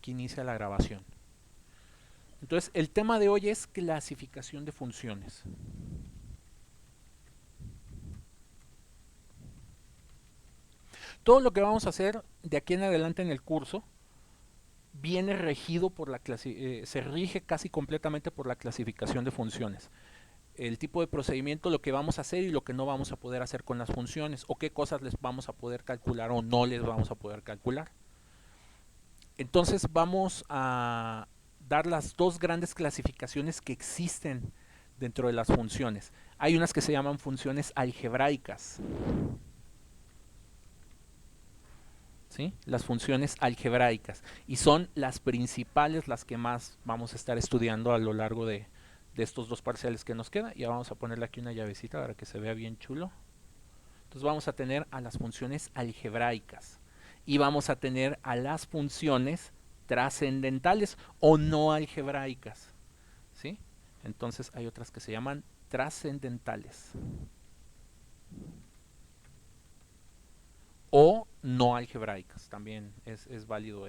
aquí inicia la grabación. Entonces, el tema de hoy es clasificación de funciones. Todo lo que vamos a hacer de aquí en adelante en el curso viene regido por se rige casi completamente por la clasificación de funciones. El tipo de procedimiento, lo que vamos a hacer y lo que no vamos a poder hacer con las funciones, o qué cosas les vamos a poder calcular o no les vamos a poder calcular. Entonces vamos a dar las dos grandes clasificaciones que existen dentro de las funciones. Hay unas que se llaman funciones algebraicas, ¿sí? Las funciones algebraicas, y son las principales, las que más vamos a estar estudiando a lo largo de estos dos parciales que nos quedan. Ya vamos a ponerle aquí una llavecita para que se vea bien chulo. Entonces vamos a tener a las funciones algebraicas y vamos a tener a las funciones trascendentales o no algebraicas, ¿sí? Entonces hay otras que se llaman trascendentales o no algebraicas. También es válido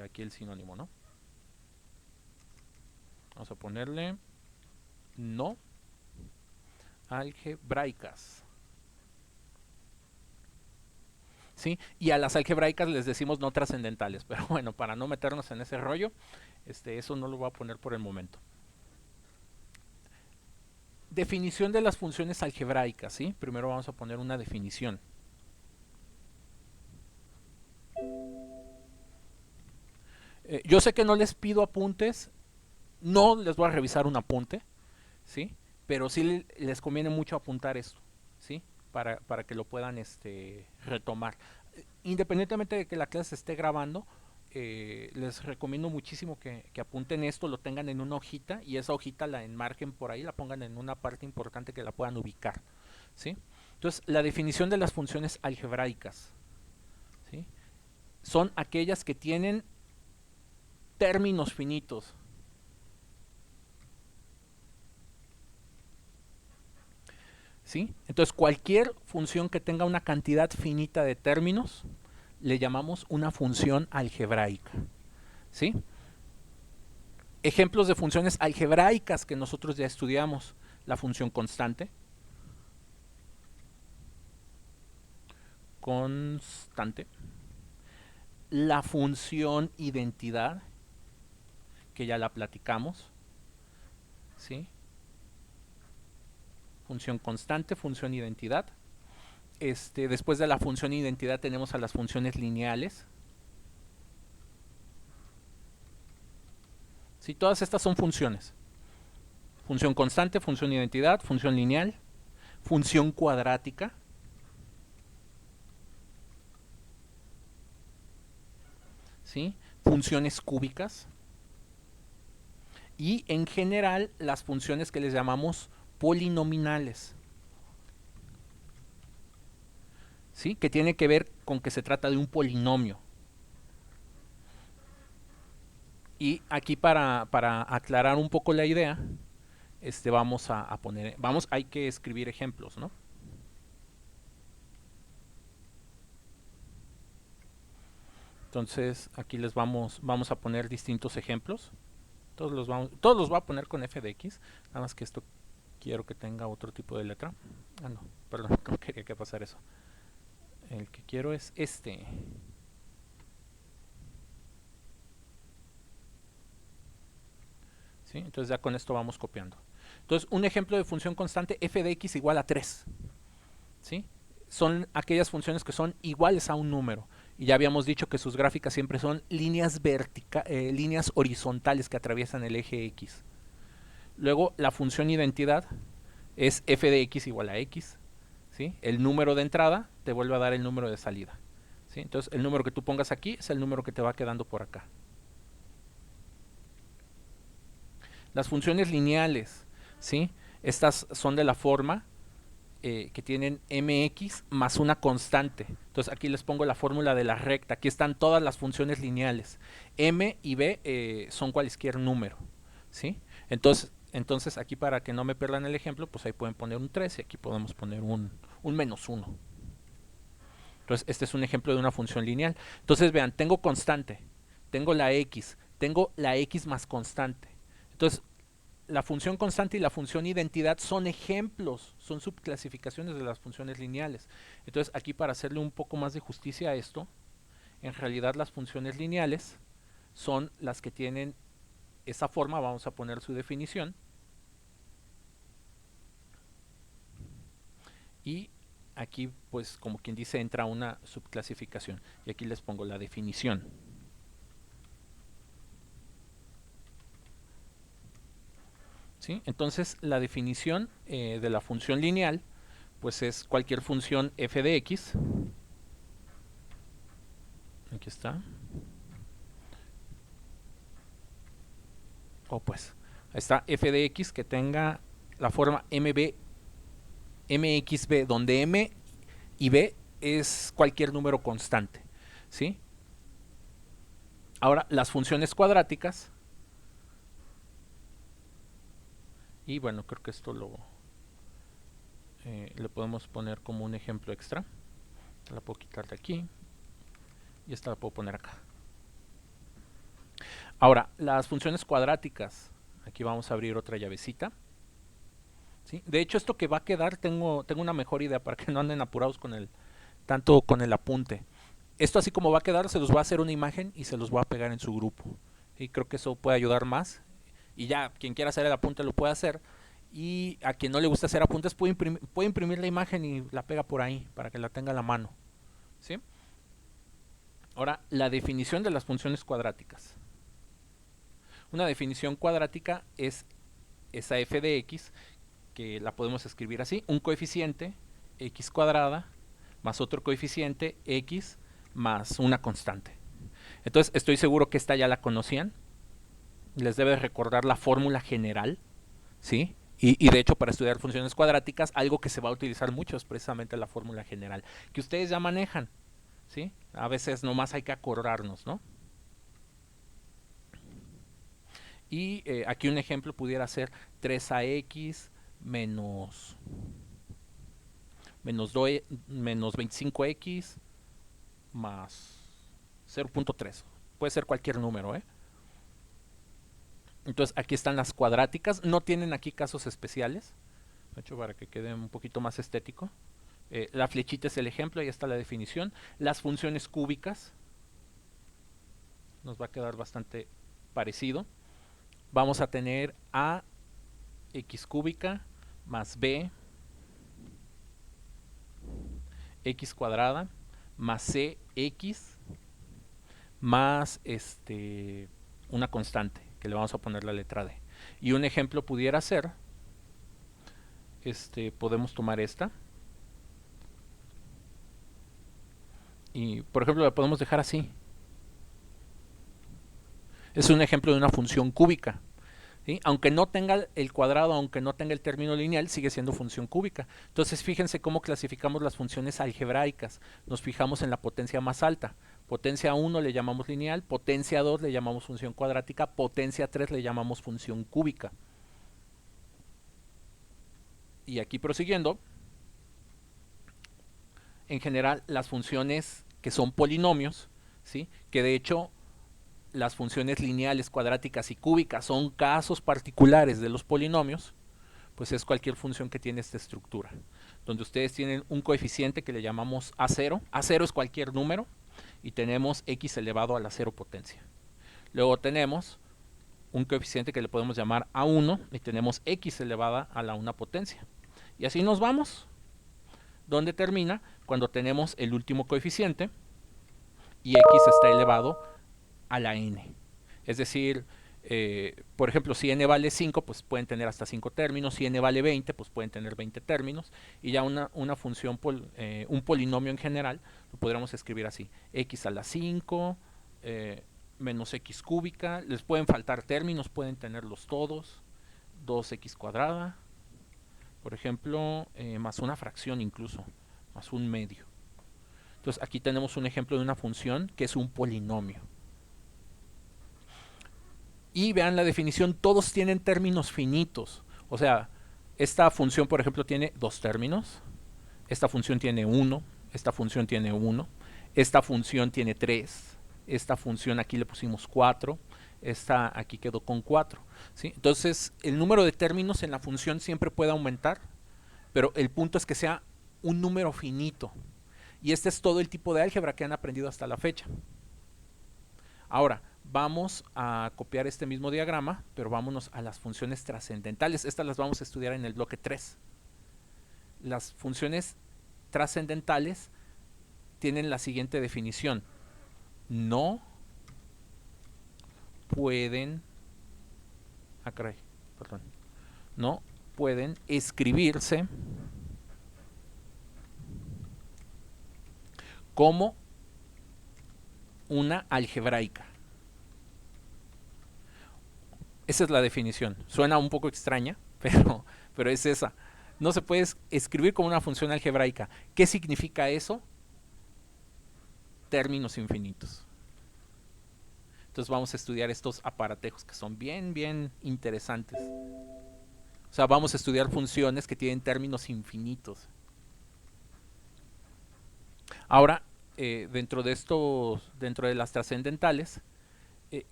aquí el sinónimo, ¿no? Vamos a ponerle no algebraicas, ¿sí? Y a las algebraicas les decimos no trascendentales, pero bueno, para no meternos en ese rollo, eso no lo voy a poner por el momento. Definición de las funciones algebraicas, ¿sí? Primero vamos a poner una definición. Yo sé que no les pido apuntes, no les voy a revisar un apunte, ¿sí? Pero sí les conviene mucho apuntar esto, ¿sí? Para que lo puedan retomar. Independientemente de que la clase se esté grabando, les recomiendo muchísimo que apunten esto, lo tengan en una hojita y esa hojita la enmarquen por ahí, la pongan en una parte importante que la puedan ubicar, ¿sí? Entonces, la definición de las funciones algebraicas, ¿sí? Son aquellas que tienen términos finitos. ¿Sí? Entonces, cualquier función que tenga una cantidad finita de términos le llamamos una función algebraica, ¿sí? Ejemplos de funciones algebraicas que nosotros ya estudiamos: la función constante, la función identidad, que ya la platicamos, ¿sí? Función constante, función identidad. Después de la función identidad tenemos a las funciones lineales. ¿Sí? Todas estas son funciones. Función constante, función identidad, función lineal, función cuadrática, ¿sí? Funciones cúbicas y en general las funciones que les llamamos polinominales, ¿sí? Que tiene que ver con que se trata de un polinomio. Y aquí para aclarar un poco la idea, vamos a poner, hay que escribir ejemplos, ¿no? Entonces aquí les vamos a poner distintos ejemplos. Todos los voy a poner con f de x, nada más que esto quiero que tenga otro tipo de letra. Ah, no, perdón, no quería que pasara eso. El que quiero es este. ¿Sí? Entonces ya con esto vamos copiando. Entonces, un ejemplo de función constante, f de x igual a 3. ¿Sí? Son aquellas funciones que son iguales a un número. Y ya habíamos dicho que sus gráficas siempre son líneas horizontales que atraviesan el eje x. Luego, la función identidad es f de x igual a x. ¿Sí? El número de entrada te vuelve a dar el número de salida. ¿Sí? Entonces, el número que tú pongas aquí es el número que te va quedando por acá. Las funciones lineales, ¿sí? Estas son de la forma que tienen mx más una constante. Entonces aquí les pongo la fórmula de la recta. Aquí están todas las funciones lineales. M y b son cualquier número, ¿sí? Entonces aquí, para que no me pierdan el ejemplo, pues ahí pueden poner un 3 y aquí podemos poner un menos 1. Entonces este es un ejemplo de una función lineal. Entonces vean, tengo constante, tengo la x, tengo la x más constante. Entonces, la función constante y la función identidad son ejemplos, son subclasificaciones de las funciones lineales. Entonces, aquí para hacerle un poco más de justicia a esto, en realidad las funciones lineales son las que tienen esa forma. Vamos a poner su definición. Y aquí, pues, como quien dice, entra una subclasificación. Y aquí les pongo la definición. ¿Sí? Entonces, la definición de la función lineal, pues es cualquier función f de x. Aquí está. Pues, ahí está f de x que tenga la forma mxb, donde m y b es cualquier número constante. ¿Sí? Ahora, las funciones cuadráticas. Y bueno, creo que esto le podemos poner como un ejemplo extra. La puedo quitar de aquí. Y esta la puedo poner acá. Ahora, las funciones cuadráticas. Aquí vamos a abrir otra llavecita. ¿Sí? De hecho, esto que va a quedar, tengo una mejor idea para que no anden apurados tanto con el apunte. Esto así como va a quedar, se los voy a hacer una imagen y se los voy a pegar en su grupo. Y creo que eso puede ayudar más. Y ya, quien quiera hacer el apunte lo puede hacer. Y a quien no le gusta hacer apuntes puede imprimir la imagen y la pega por ahí para que la tenga a la mano. ¿Sí? Ahora, la definición de las funciones cuadráticas. Una definición cuadrática es esa f de x, que la podemos escribir así: un coeficiente x cuadrada más otro coeficiente x más una constante. Entonces, estoy seguro que esta ya la conocían. Les debe recordar la fórmula general, ¿sí? Y de hecho, para estudiar funciones cuadráticas, algo que se va a utilizar mucho es precisamente la fórmula general, que ustedes ya manejan, ¿sí? A veces nomás hay que acordarnos, ¿no? Y aquí un ejemplo pudiera ser 3ax menos 25x más 0.3. Puede ser cualquier número, ¿eh? Entonces aquí están las cuadráticas. No tienen aquí casos especiales. De hecho, para que quede un poquito más estético. La flechita es el ejemplo, ahí está la definición. Las funciones cúbicas. Nos va a quedar bastante parecido. Vamos a tener a x cúbica más b x cuadrada más cx más una constante que le vamos a poner la letra d. Y un ejemplo pudiera ser, podemos tomar esta y por ejemplo la podemos dejar así. Es un ejemplo de una función cúbica. ¿Sí? Aunque no tenga el cuadrado, aunque no tenga el término lineal, sigue siendo función cúbica. Entonces fíjense cómo clasificamos las funciones algebraicas. Nos fijamos en la potencia más alta. Potencia 1 le llamamos lineal, potencia 2 le llamamos función cuadrática, potencia 3 le llamamos función cúbica. Y aquí prosiguiendo, en general las funciones que son polinomios, ¿sí? Que de hecho las funciones lineales, cuadráticas y cúbicas son casos particulares de los polinomios, pues es cualquier función que tiene esta estructura, donde ustedes tienen un coeficiente que le llamamos a0. a0 es cualquier número y tenemos x elevado a la 0 potencia. Luego tenemos un coeficiente que le podemos llamar a1 y tenemos x elevada a la 1 potencia. Y así nos vamos, donde termina cuando tenemos el último coeficiente y x está elevado a la n. Es decir, por ejemplo, si n vale 5, pues pueden tener hasta 5 términos. Si n vale 20, pues pueden tener 20 términos. Y ya una función, un polinomio en general, lo podríamos escribir así: x a la 5 menos x cúbica. Les pueden faltar términos, pueden tenerlos todos. 2x cuadrada, por ejemplo, más una fracción incluso, más un medio. Entonces aquí tenemos un ejemplo de una función que es un polinomio. Y vean la definición, todos tienen términos finitos. O sea, esta función, por ejemplo, tiene 2 términos. Esta función tiene 1. Esta función tiene 1. Esta función tiene 3. esta función aquí le pusimos 4, esta aquí quedó con 4, ¿sí? Entonces el número de términos en la función siempre puede aumentar, pero el punto es que sea un número finito. Y este es todo el tipo de álgebra que han aprendido hasta la fecha. Ahora, vamos a copiar este mismo diagrama, pero vámonos a las funciones trascendentales. Estas las vamos a estudiar en el bloque 3. Las funciones trascendentales tienen la siguiente definición. No pueden... caray, perdón. No pueden escribirse como una algebraica. Esa es la definición. Suena un poco extraña, pero es esa. No se puede escribir como una función algebraica. ¿Qué significa eso? Términos infinitos. Entonces vamos a estudiar estos aparatejos que son bien interesantes. O sea, vamos a estudiar funciones que tienen términos infinitos. Ahora, dentro de las trascendentales,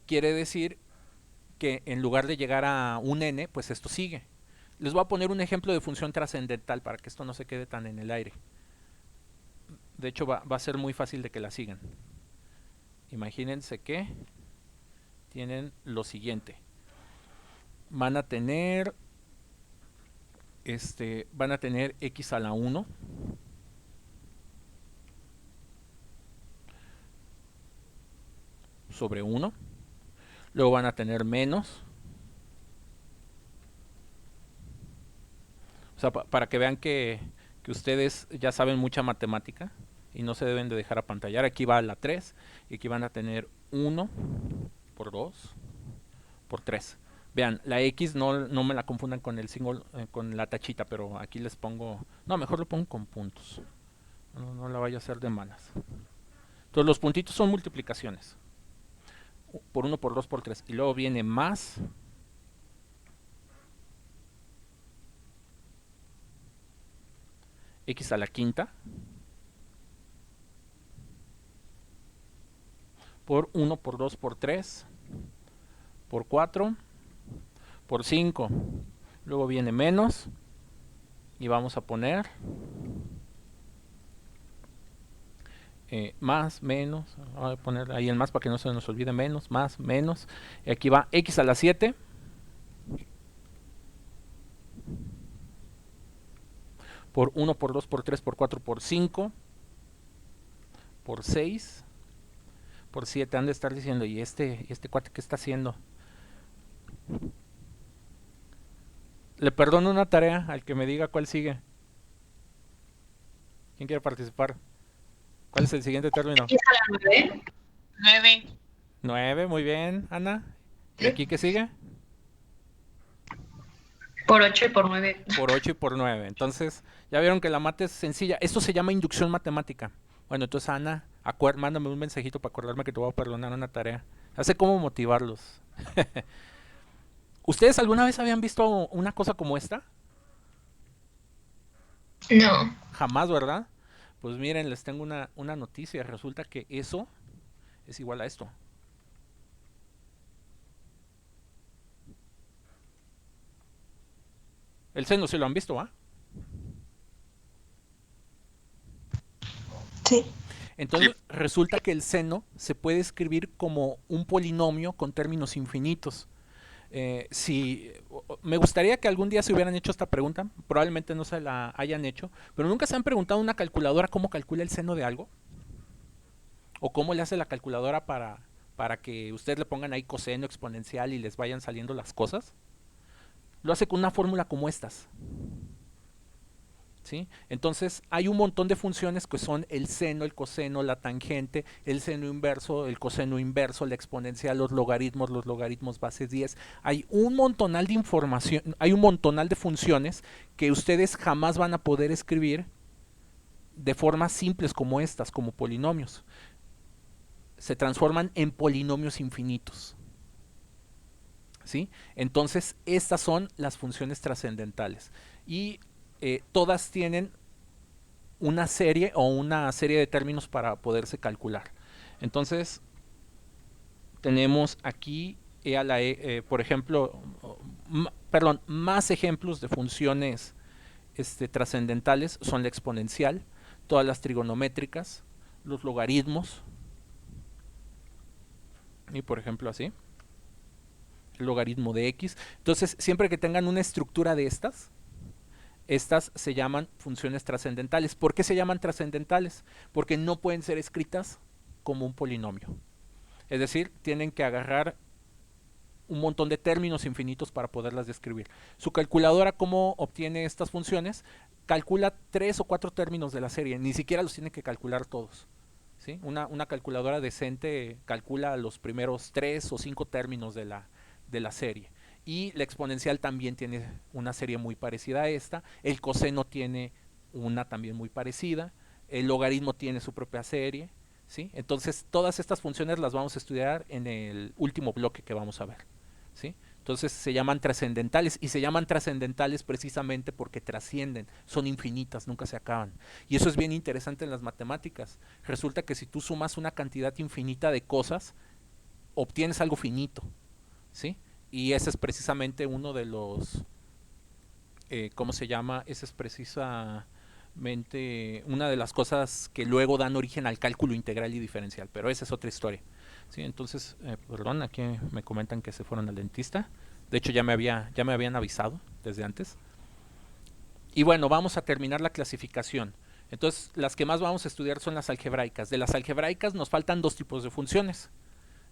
quiere decir que en lugar de llegar a un n, pues esto sigue. Les voy a poner un ejemplo de función trascendental para que esto no se quede tan en el aire. De hecho, va a ser muy fácil de que la sigan. Imagínense que tienen lo siguiente. Van a tener x a la 1 sobre 1. Luego van a tener menos. O sea, para que vean que ustedes ya saben mucha matemática y no se deben de dejar apantallar. Aquí va la 3 y aquí van a tener 1 por 2 por 3. Vean, la X no me la confundan con el single, con la tachita, pero aquí les pongo... No, mejor lo pongo con puntos. No la vaya a hacer de malas. Entonces los puntitos son multiplicaciones. Por 1, por 2, por 3. Y luego viene más... x a la quinta por 1, por 2, por 3, por 4, por 5. Luego viene menos y vamos a poner más, menos. Voy a poner ahí el más para que no se nos olvide menos, más, menos. Y aquí va x a la 7 por 1, por 2, por 3, por 4, por 5, por 6, por 7. Han de estar diciendo, ¿y este cuate qué está haciendo? Le perdono una tarea al que me diga cuál sigue. ¿Quién quiere participar? ¿Cuál es el siguiente término? X a la 9. 9. 9, muy bien, Ana. ¿Y aquí qué sigue? Por 8 y por 9. Por 8 y por 9. Entonces, ya vieron que la mate es sencilla. Esto se llama inducción matemática. Bueno, entonces, Ana, mándame un mensajito para acordarme que te voy a perdonar una tarea. Hace cómo motivarlos. ¿Ustedes alguna vez habían visto una cosa como esta? No. Jamás, ¿verdad? Pues miren, les tengo una noticia. Resulta que eso es igual a esto. El seno sí lo han visto, ¿ah? Sí. Entonces resulta que el seno se puede escribir como un polinomio con términos infinitos. Me gustaría que algún día se hubieran hecho esta pregunta, probablemente no se la hayan hecho, pero nunca se han preguntado a una calculadora cómo calcula el seno de algo, o cómo le hace la calculadora para que ustedes le pongan ahí coseno exponencial y les vayan saliendo las cosas. Lo hace con una fórmula como estas. ¿Sí? Entonces hay un montón de funciones que son el seno, el coseno, la tangente, el seno inverso, el coseno inverso, la exponencial, los logaritmos base 10. Hay un montonal de información, hay un montonal de funciones que ustedes jamás van a poder escribir de formas simples como estas, como polinomios. Se transforman en polinomios infinitos. ¿Sí? Entonces estas son las funciones trascendentales. Y todas tienen una serie de términos para poderse calcular. Entonces, tenemos aquí por ejemplo, perdón, más ejemplos de funciones trascendentales son la exponencial, todas las trigonométricas, los logaritmos, y por ejemplo así, el logaritmo de x. Entonces, siempre que tengan una estructura de estas se llaman funciones trascendentales. ¿Por qué se llaman trascendentales? Porque no pueden ser escritas como un polinomio. Es decir, tienen que agarrar un montón de términos infinitos para poderlas describir. Su calculadora, ¿cómo obtiene estas funciones? Calcula 3 o 4 términos de la serie, ni siquiera los tiene que calcular todos. ¿Sí? Una calculadora decente calcula los primeros 3 o 5 términos de la serie. Y la exponencial también tiene una serie muy parecida a esta. El coseno tiene una también muy parecida. El logaritmo tiene su propia serie. ¿Sí? Entonces, todas estas funciones las vamos a estudiar en el último bloque que vamos a ver. ¿Sí? Entonces se llaman trascendentales, y se llaman trascendentales precisamente porque trascienden, son infinitas, nunca se acaban. Y eso es bien interesante en las matemáticas. Resulta que si tú sumas una cantidad infinita de cosas, obtienes algo finito. ¿Sí? Y ese es precisamente uno de los, ¿cómo se llama? Ese es precisamente una de las cosas que luego dan origen al cálculo integral y diferencial, pero esa es otra historia. Sí, entonces, perdón, aquí me comentan que se fueron al dentista. De hecho, ya me habían avisado desde antes. Y bueno, vamos a terminar la clasificación. Entonces, las que más vamos a estudiar son las algebraicas. De las algebraicas nos faltan dos tipos de funciones,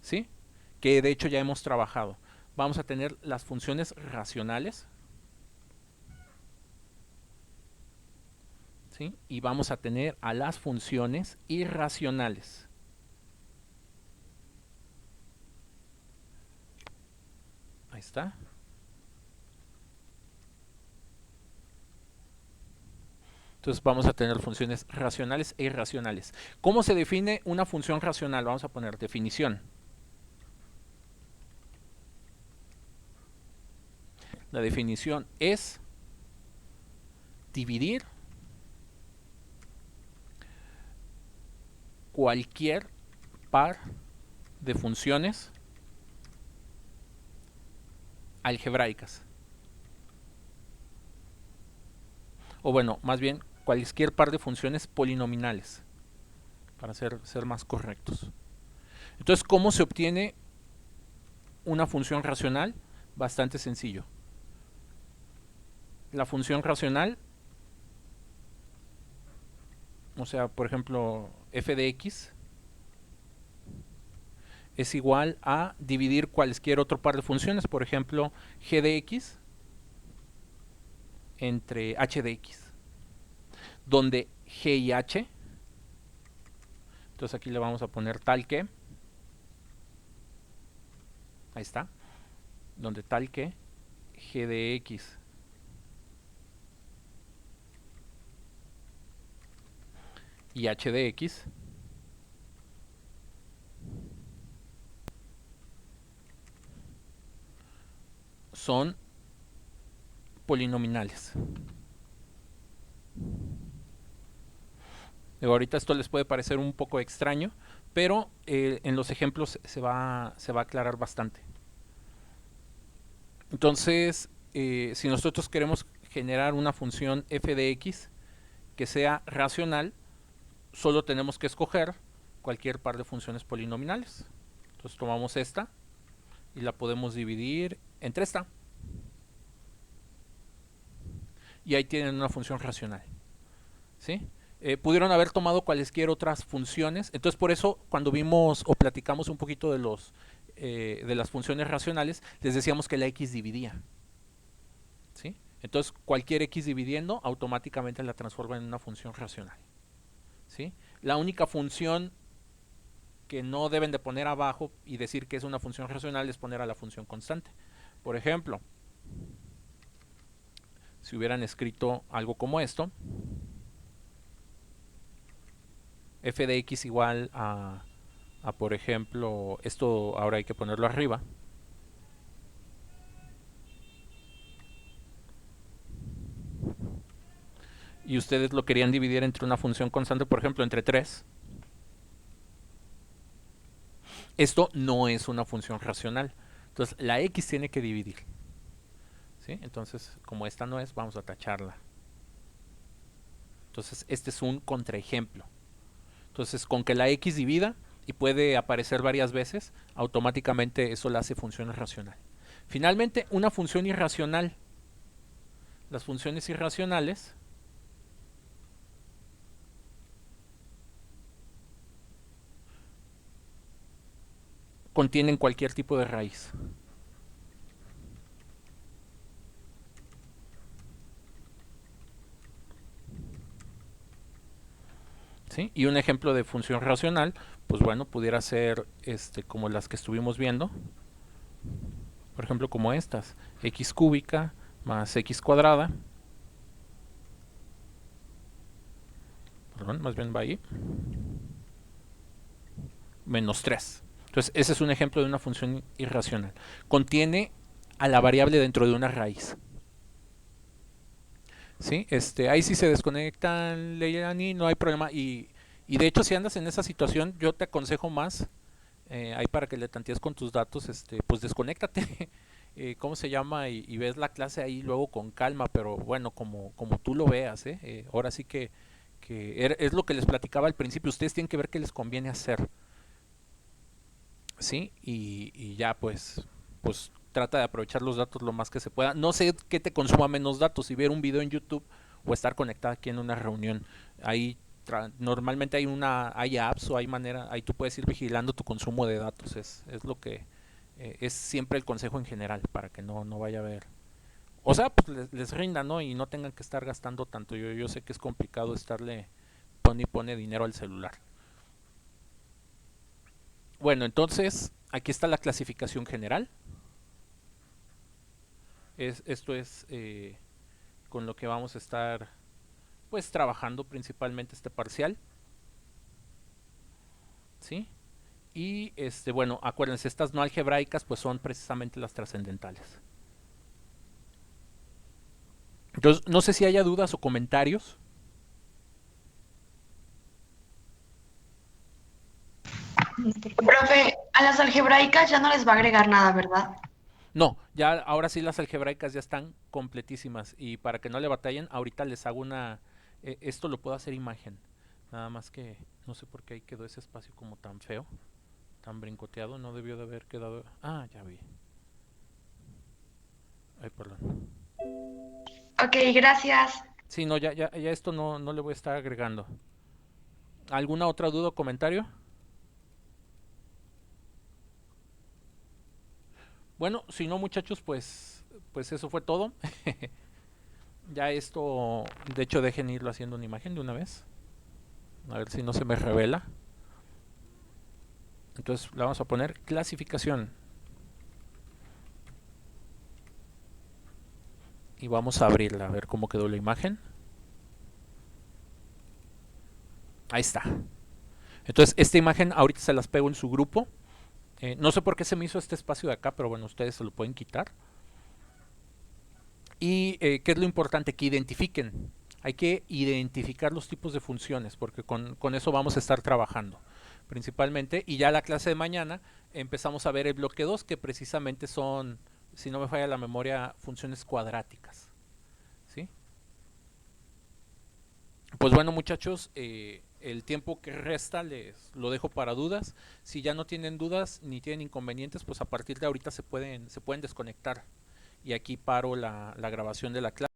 ¿sí? Que de hecho ya hemos trabajado. Vamos a tener las funciones racionales, ¿sí? Y vamos a tener a las funciones irracionales. Ahí está. Entonces vamos a tener funciones racionales e irracionales. ¿Cómo se define una función racional? Vamos a poner definición. La definición es dividir cualquier par de funciones algebraicas. O bueno, más bien cualquier par de funciones polinominales, para ser más correctos. Entonces, ¿cómo se obtiene una función racional? Bastante sencillo. La función racional, o sea, por ejemplo, f de x es igual a dividir cualquier otro par de funciones, por ejemplo, g de x entre h de x, donde g y h, entonces aquí le vamos a poner tal que, ahí está, donde tal que g de x y h de x son polinomiales. Ahorita esto les puede parecer un poco extraño, pero en los ejemplos se va a aclarar bastante. Entonces, si nosotros queremos generar una función f de x que sea racional, solo tenemos que escoger cualquier par de funciones polinominales. Entonces tomamos esta y la podemos dividir entre esta. Y ahí tienen una función racional. ¿Sí? Pudieron haber tomado cualesquiera otras funciones. Entonces, por eso, cuando vimos o platicamos un poquito de las funciones racionales, les decíamos que la x dividía. ¿Sí? Entonces, cualquier x dividiendo automáticamente la transforma en una función racional. ¿Sí? La única función que no deben de poner abajo y decir que es una función racional es poner a la función constante. Por ejemplo, si hubieran escrito algo como esto, f de x igual a por ejemplo, esto ahora hay que ponerlo arriba, y ustedes lo querían dividir entre una función constante, por ejemplo, entre 3, Esto no es una función racional. Entonces la x tiene que dividir. ¿Sí? Entonces, como esta no es, vamos a tacharla. Entonces, este es un contraejemplo. Entonces, con que la x divida y puede aparecer varias veces, automáticamente eso la hace función racional. Finalmente, una función irracional. Las funciones irracionales contienen cualquier tipo de raíz. ¿Sí? Y un ejemplo de función racional, pues bueno, pudiera ser como las que estuvimos viendo. Por ejemplo, como estas, x cúbica más x cuadrada. Perdón, más bien va ahí. Menos 3. Entonces, ese es un ejemplo de una función irracional. Contiene a la variable dentro de una raíz. ¿Sí? Ahí sí se desconectan, Leilani, no hay problema. Y de hecho, si andas en esa situación, yo te aconsejo más, ahí para que le tantees con tus datos, pues desconéctate. ¿Cómo se llama? Y ves la clase ahí luego con calma, pero bueno, como tú lo veas. Ahora sí que es lo que les platicaba al principio. Ustedes tienen que ver qué les conviene hacer. ¿Sí? Y ya pues trata de aprovechar los datos lo más que se pueda. No sé qué te consuma menos datos, si ver un video en YouTube o estar conectado aquí en una reunión. Ahí normalmente hay apps o hay manera, ahí tú puedes ir vigilando tu consumo de datos. Es lo que es siempre el consejo en general para que no vaya a haber. O sea, pues les rinda, ¿no? Y no tengan que estar gastando tanto. Yo sé que es complicado estarle pone dinero al celular. Bueno, entonces aquí está la clasificación general. Esto es con lo que vamos a estar pues trabajando principalmente este parcial. ¿Sí? Y bueno, acuérdense, estas no algebraicas pues son precisamente las trascendentales. Entonces, no sé si haya dudas o comentarios. Profe, a las algebraicas ya no les va a agregar nada, ¿verdad? No, ya ahora sí las algebraicas ya están completísimas. Y para que no le batallen, ahorita les hago una... esto lo puedo hacer imagen. Nada más que no sé por qué ahí quedó ese espacio como tan feo, tan brincoteado. No debió de haber quedado... Ah, ya vi. Ay, perdón. Ok, gracias. Sí, no, ya esto no le voy a estar agregando. ¿Alguna otra duda o comentario? Bueno, si no, muchachos, pues eso fue todo. Ya esto, de hecho, dejen irlo haciendo una imagen de una vez. A ver si no se me revela. Entonces le vamos a poner clasificación. Y vamos a abrirla, a ver cómo quedó la imagen. Ahí está. Entonces, esta imagen ahorita se las pego en su grupo. No sé por qué se me hizo este espacio de acá, pero bueno, ustedes se lo pueden quitar. Y ¿qué es lo importante? Que identifiquen. Hay que identificar los tipos de funciones, porque con eso vamos a estar trabajando principalmente. Y ya la clase de mañana empezamos a ver el bloque 2, que precisamente son, si no me falla la memoria, funciones cuadráticas. ¿Sí? Pues bueno, muchachos, el tiempo que resta les lo dejo para dudas. Si ya no tienen dudas ni tienen inconvenientes, pues a partir de ahorita se pueden desconectar. Y aquí paro la grabación de la clase.